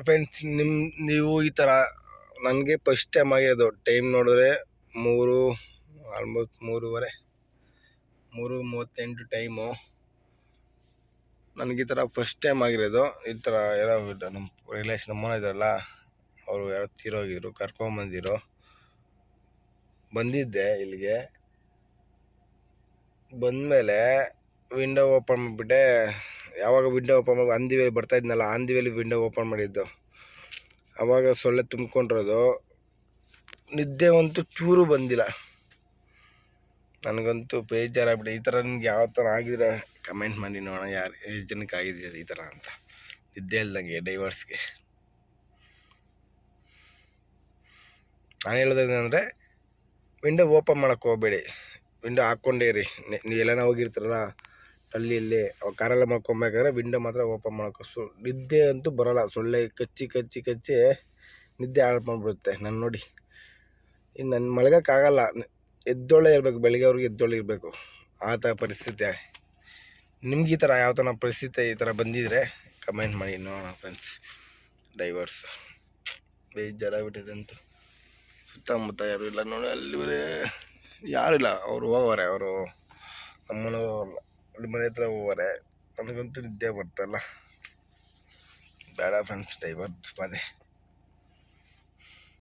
Friends, ನೀವು ಈ ಥರ ನನಗೆ ಫಸ್ಟ್ ಟೈಮ್ ಆಗಿರೋದು. ಟೈಮ್ ನೋಡಿದ್ರೆ ಆಲ್ಮೋಸ್ಟ್ 3:38 ಟೈಮು. ನನಗೆ ಈ ಥರ ಫಸ್ಟ್ ಟೈಮ್ ಆಗಿರೋದು. ಈ ಥರ ಯಾರೋ ನಮ್ಮ ರಿಲೇಷನ್ ಅಮ್ಮನ ಇದ್ದಾರಲ್ಲ, ಅವರು ಯಾರೋ ತೀರೋಗಿದ್ರು, ಕರ್ಕೊಂಬಂದಿರೋ ಬಂದಿದ್ದೆ ಇಲ್ಲಿಗೆ. ಬಂದಮೇಲೆ ವಿಂಡೋ ಓಪನ್ ಮಾಡಿಬಿಟ್ಟೆ. ಯಾವಾಗ ವಿಂಡೋ ಓಪನ್ ಮಾಡಿ ಅಂದಿವೇಲಿ ಬರ್ತಾ ಇದ್ನಲ್ಲ, ಅಂದಿವೇಲಿ ವಿಂಡೋ ಓಪನ್ ಮಾಡಿದ್ದು. ಆವಾಗ ಸೊಳ್ಳೆ ತುಂಬ್ಕೊಂಡಿರೋದು. ನಿದ್ದೆ ಅಂತೂ ಚೂರು ಬಂದಿಲ್ಲ. ನನಗಂತೂ ಬೇಜಾರಾಗ್ಬಿಟ್ಟೆ. ಈ ಥರ ನಿಮ್ಗೆ ಯಾವ ಥರ ಆಗಿದ್ರೆ ಕಮೆಂಟ್ ಮಾಡಿ ನೋಡೋಣ, ಎಷ್ಟು ಜನಕ್ಕೆ ಆಗಿದೆ ಈ ಥರ ಅಂತ. ನಿದ್ದೆ ಇಲ್ದಂಗೆ ಡೈವರ್ಸ್ಗೆ. ನಾನು ಹೇಳೋದೇನೆಂದರೆ, ವಿಂಡೋ ಓಪನ್ ಮಾಡೋಕ್ಕೆ ಹೋಗಬೇಡಿ, ವಿಂಡೋ ಹಾಕ್ಕೊಂಡೇ ಇರಿ. ನೀವು ಎಲ್ಲನ ಹೋಗಿರ್ತಾರಲ್ಲ ಇಲ್ಲಿ ಕಾರೆಲ್ಲ ಮಾಡ್ಕೊಬೇಕಾದ್ರೆ ವಿಂಡೋ ಮಾತ್ರ ಓಪನ್ ಮಾಡೋಕೆ. ನಿದ್ದೆ ಅಂತೂ ಬರೋಲ್ಲ. ಸೊಳ್ಳೆ ಕಚ್ಚಿ ಕಚ್ಚಿ ಕಚ್ಚಿ ನಿದ್ದೆ ಹಾಳು ಮಾಡಿಬಿಡುತ್ತೆ. ನಾನು ನೋಡಿ, ಇನ್ನು ನನ್ನ ಮಲಗೋಕ್ಕಾಗಲ್ಲ. ಎದ್ದೊಳ್ಳೆ ಇರಬೇಕು, ಬೆಳಿಗ್ಗೆ ಅವ್ರಿಗೆ ಎದ್ದೊಳ್ಳೆ ಇರಬೇಕು. ಆ ಥರ ಪರಿಸ್ಥಿತಿ. ನಿಮ್ಗೆ ಈ ಥರ ಯಾವ ಥರ ಪರಿಸ್ಥಿತಿ ಈ ಥರ ಬಂದಿದ್ರೆ ಕಮೆಂಟ್ ಮಾಡಿ ನೋಡೋಣ ಫ್ರೆಂಡ್ಸ್. ಡೈವರ್ಸ್ ಬೇಜಾರಾಗ್ಬಿಟ್ಟಿದೆ ಅಂತೂ. ಸುತ್ತಮುತ್ತ ಯಾರು ಇಲ್ಲ ನೋಡಿ, ಅಲ್ಲಿ ಯಾರಿಲ್ಲ. ಅವರು ಹೋಗೋರೆ, ಅವರು ಅಮ್ಮನ ಅಲ್ಲಿ ಮನೆ ಹತ್ರ ಹೋಗೋರೆ. ನನಗಂತೂ ನಿದ್ದೆ ಬರ್ತಲ್ಲ. ಬೇಡ ಫ್ರೆಂಡ್ಸ್, ಡೈವರ್ಸ್ ಬಾಧೆ.